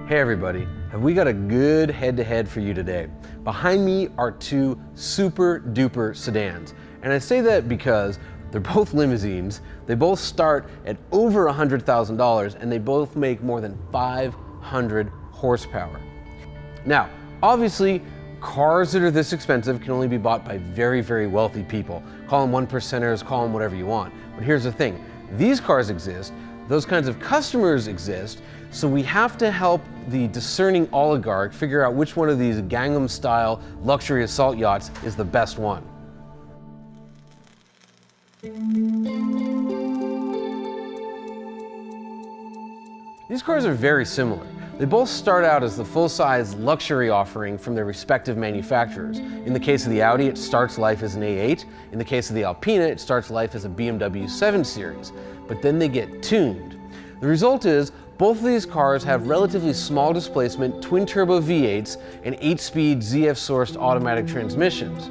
Hey everybody, have we got a good head-to-head for you today? Behind me are two super duper sedans. And I say that because they're both limousines, they both start at over $100,000, and they both make more than 500 horsepower. Now, obviously, cars that are this expensive can only be bought by very, very wealthy people. Call them one percenters, call them whatever you want. But here's the thing, these cars exist, those kinds of customers exist, so we have to help the discerning oligarch figure out which one of these Gangnam style luxury assault yachts is the best one. These cars are very similar. They both start out as the full-size luxury offering from their respective manufacturers. In the case of the Audi, it starts life as an A8. In the case of the Alpina, it starts life as a BMW 7 Series. But then they get tuned. The result is, both of these cars have relatively small displacement twin-turbo V8s and 8-speed ZF-sourced automatic transmissions.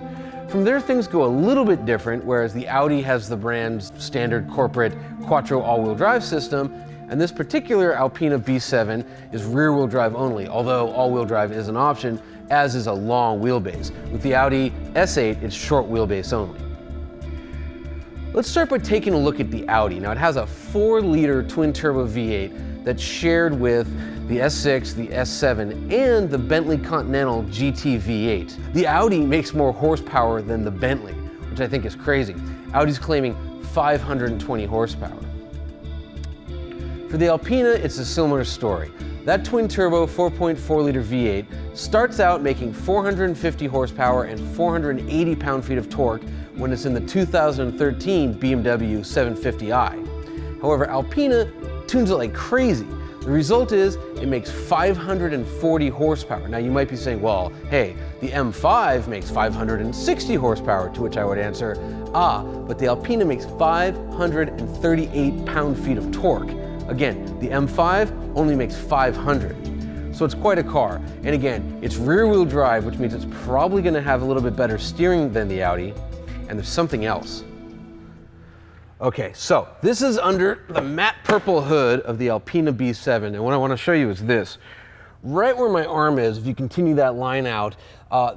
From there, things go a little bit different, whereas the Audi has the brand's standard corporate quattro all-wheel drive system, and this particular Alpina B7 is rear-wheel drive only, although all-wheel drive is an option, as is a long wheelbase. With the Audi S8, it's short wheelbase only. Let's start by taking a look at the Audi. Now, it has a 4-liter twin-turbo V8 that's shared with the S6, the S7, and the Bentley Continental GT V8. The Audi makes more horsepower than the Bentley, which I think is crazy. Audi's claiming 520 horsepower. For the Alpina, it's a similar story. That twin-turbo 4.4-liter V8 starts out making 450 horsepower and 480 pound-feet of torque when it's in the 2013 BMW 750i. However, Alpina tunes it like crazy. The result is it makes 540 horsepower. Now you might be saying, well, hey, the M5 makes 560 horsepower, to which I would answer, but the Alpina makes 538 pound-feet of torque. Again, the M5 only makes 500. So it's quite a car. And again, it's rear-wheel drive, which means it's probably gonna have a little bit better steering than the Audi, and there's something else. Okay, so this is under the matte purple hood of the Alpina B7, and what I want to show you is this. Right where my arm is, if you continue that line out,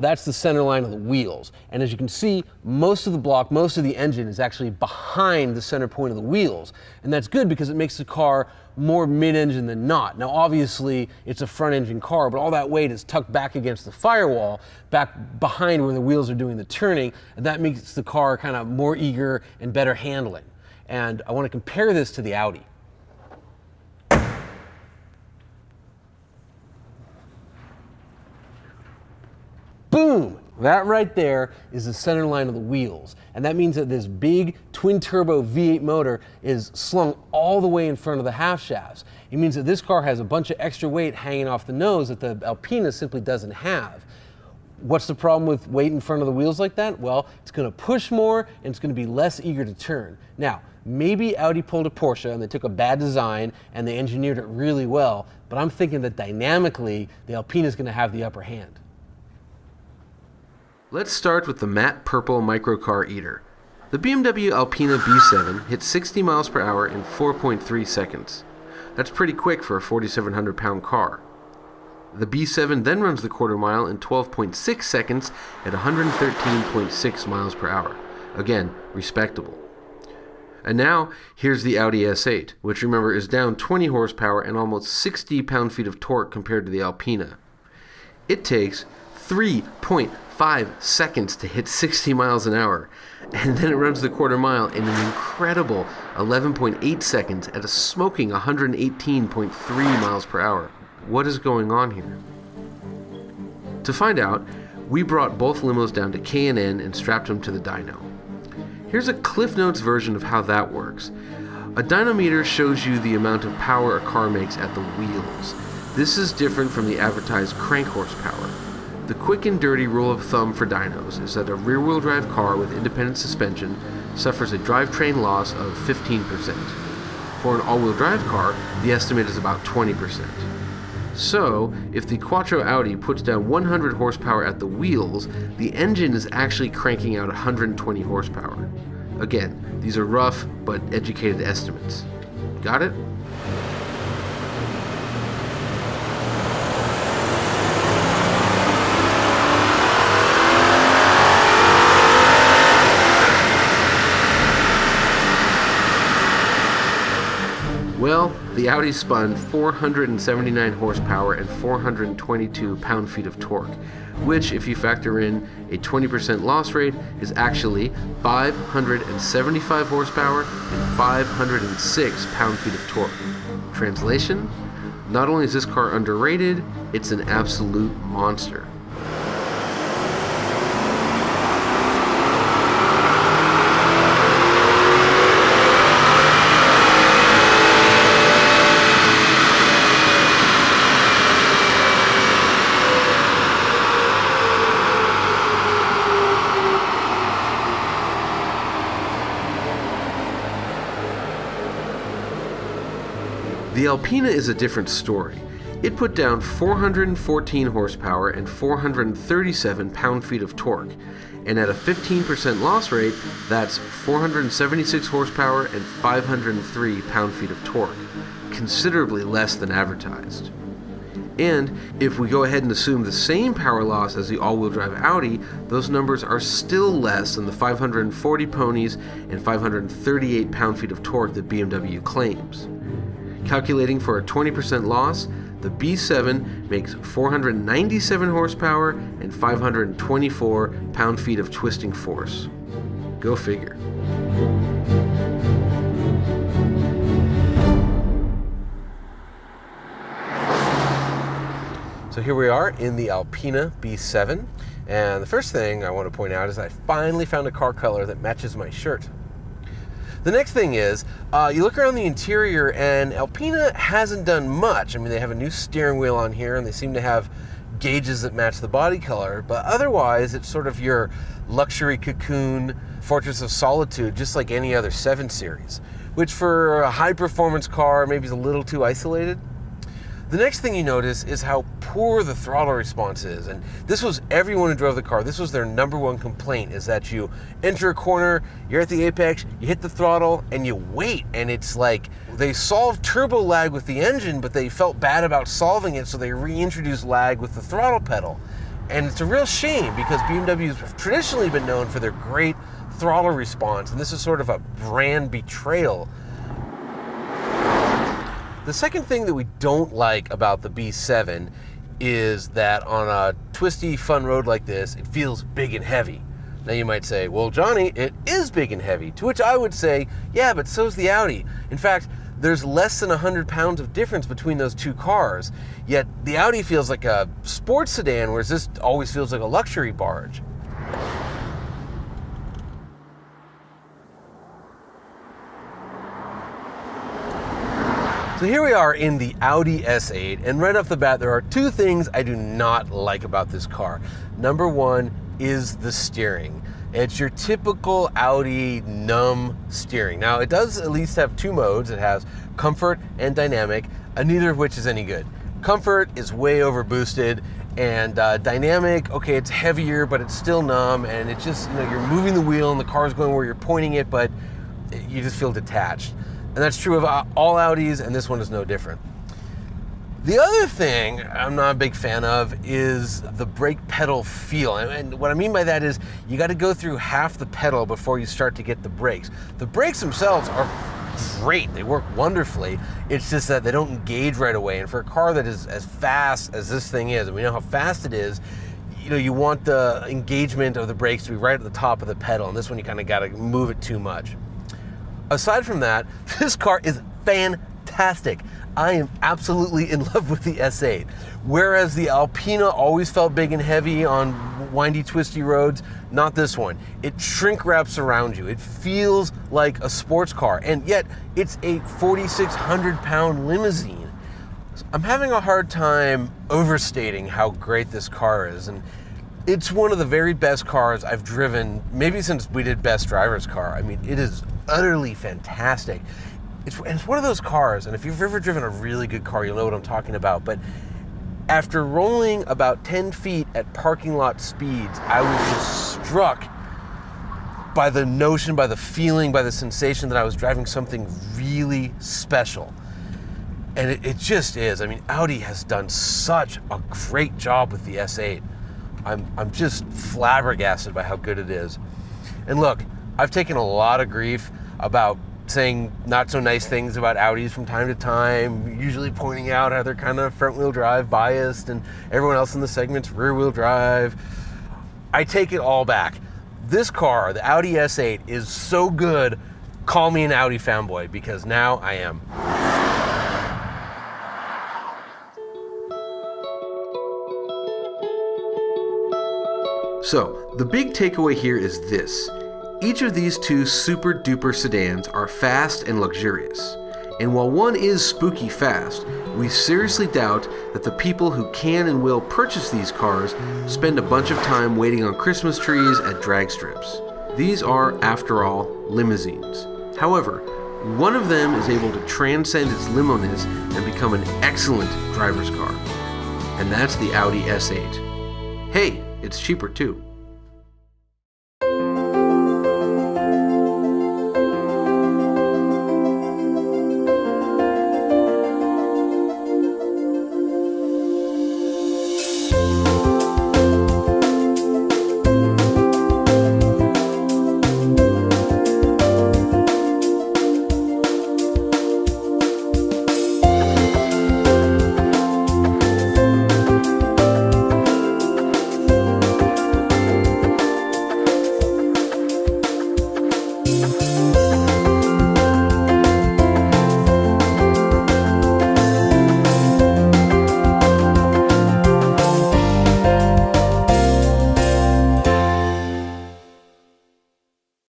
that's the center line of the wheels. And as you can see, most of the block, most of the engine is actually behind the center point of the wheels. And that's good because it makes the car more mid-engine than not. Now obviously, it's a front-engine car, but all that weight is tucked back against the firewall, back behind where the wheels are doing the turning, and that makes the car kind of more eager and better handling. And I want to compare this to the Audi. Boom! That right there is the center line of the wheels. And that means that this big twin-turbo V8 motor is slung all the way in front of the half shafts. It means that this car has a bunch of extra weight hanging off the nose that the Alpina simply doesn't have. What's the problem with weight in front of the wheels like that? Well, it's going to push more and it's going to be less eager to turn. Now, maybe Audi pulled a Porsche and they took a bad design and they engineered it really well, but I'm thinking that dynamically, the Alpina is going to have the upper hand. Let's start with the matte purple microcar eater. The BMW Alpina B7 hits 60 miles per hour in 4.3 seconds. That's pretty quick for a 4,700 pound car. The B7 then runs the quarter mile in 12.6 seconds at 113.6 miles per hour. Again, respectable. And now, here's the Audi S8, which remember is down 20 horsepower and almost 60 pound-feet of torque compared to the Alpina. It takes 3.5 seconds to hit 60 miles an hour, and then it runs the quarter mile in an incredible 11.8 seconds at a smoking 118.3 miles per hour. What is going on here? To find out, we brought both limos down to K&N and strapped them to the dyno. Here's a Cliff Notes version of how that works. A dynometer shows you the amount of power a car makes at the wheels. This is different from the advertised crank horsepower. The quick and dirty rule of thumb for dynos is that a rear-wheel drive car with independent suspension suffers a drivetrain loss of 15%. For an all-wheel drive car, the estimate is about 20%. So, if the Quattro Audi puts down 100 horsepower at the wheels, the engine is actually cranking out 120 horsepower. Again, these are rough but educated estimates. Got it? Well, the Audi spun 479 horsepower and 422 pound-feet of torque, which, if you factor in a 20% loss rate, is actually 575 horsepower and 506 pound-feet of torque. Translation? Not only is this car underrated, it's an absolute monster. The Alpina is a different story. It put down 414 horsepower and 437 pound-feet of torque, and at a 15% loss rate, that's 476 horsepower and 503 pound-feet of torque, considerably less than advertised. And if we go ahead and assume the same power loss as the all-wheel drive Audi, those numbers are still less than the 540 ponies and 538 pound-feet of torque that BMW claims. Calculating for a 20% loss, the B7 makes 497 horsepower and 524 pound-feet of twisting force. Go figure. So here we are in the Alpina B7, and the first thing I want to point out is I finally found a car color that matches my shirt. The next thing is, you look around the interior and Alpina hasn't done much. I mean, they have a new steering wheel on here and they seem to have gauges that match the body color, but otherwise it's sort of your luxury cocoon fortress of solitude, just like any other 7 Series, which for a high performance car maybe is a little too isolated. The next thing you notice is how poor the throttle response is, and this was everyone who drove the car. This was their number one complaint, is that you enter a corner, you're at the apex, you hit the throttle, and you wait, and it's like they solved turbo lag with the engine, but they felt bad about solving it, so they reintroduced lag with the throttle pedal. And it's a real shame because BMW's have traditionally been known for their great throttle response, and this is sort of a brand betrayal. The second thing that we don't like about the B7 is that on a twisty, fun road like this, it feels big and heavy. Now you might say, well, Johnny, it is big and heavy. To which I would say, yeah, but so's the Audi. In fact, there's less than 100 pounds of difference between those two cars, yet the Audi feels like a sports sedan, whereas this always feels like a luxury barge. So here we are in the Audi S8, and right off the bat, there are 2 things I do not like about this car. Number 1 is the steering. It's your typical Audi numb steering. Now, it does at least have 2 modes. It has comfort and dynamic, neither of which is any good. Comfort is way over boosted, and dynamic, okay, it's heavier, but it's still numb, and it just, you're moving the wheel and the car's going where you're pointing it, but you just feel detached. And that's true of all Audis, and this one is no different. The other thing I'm not a big fan of is the brake pedal feel. And what I mean by that is you got to go through half the pedal before you start to get the brakes. The brakes themselves are great. They work wonderfully. It's just that they don't engage right away. And for a car that is as fast as this thing is, and we know how fast it is, you want the engagement of the brakes to be right at the top of the pedal. And this one, you kind of got to move it too much. Aside from that, this car is fantastic. I am absolutely in love with the S8. Whereas the Alpina always felt big and heavy on windy, twisty roads, not this one. It shrink wraps around you. It feels like a sports car, and yet it's a 4,600-pound limousine. I'm having a hard time overstating how great this car is, and it's one of the very best cars I've driven, maybe since we did Best Driver's Car. I mean, it is utterly fantastic. It's one of those cars, and if you've ever driven a really good car, you'll know what I'm talking about, but after rolling about 10 feet at parking lot speeds, I was just struck by the notion, by the feeling, by the sensation that I was driving something really special. And it just is. I mean, Audi has done such a great job with the S8. I'm just flabbergasted by how good it is. And look, I've taken a lot of grief about saying not so nice things about Audis from time to time, usually pointing out how they're kind of front-wheel drive biased and everyone else in the segment's rear-wheel drive. I take it all back. This car, the Audi S8, is so good, call me an Audi fanboy, because now I am. So, the big takeaway here is this. Each of these two super duper sedans are fast and luxurious. And while one is spooky fast, we seriously doubt that the people who can and will purchase these cars spend a bunch of time waiting on Christmas trees at drag strips. These are, after all, limousines. However, one of them is able to transcend its limo-ness and become an excellent driver's car. And that's the Audi S8. Hey, it's cheaper too.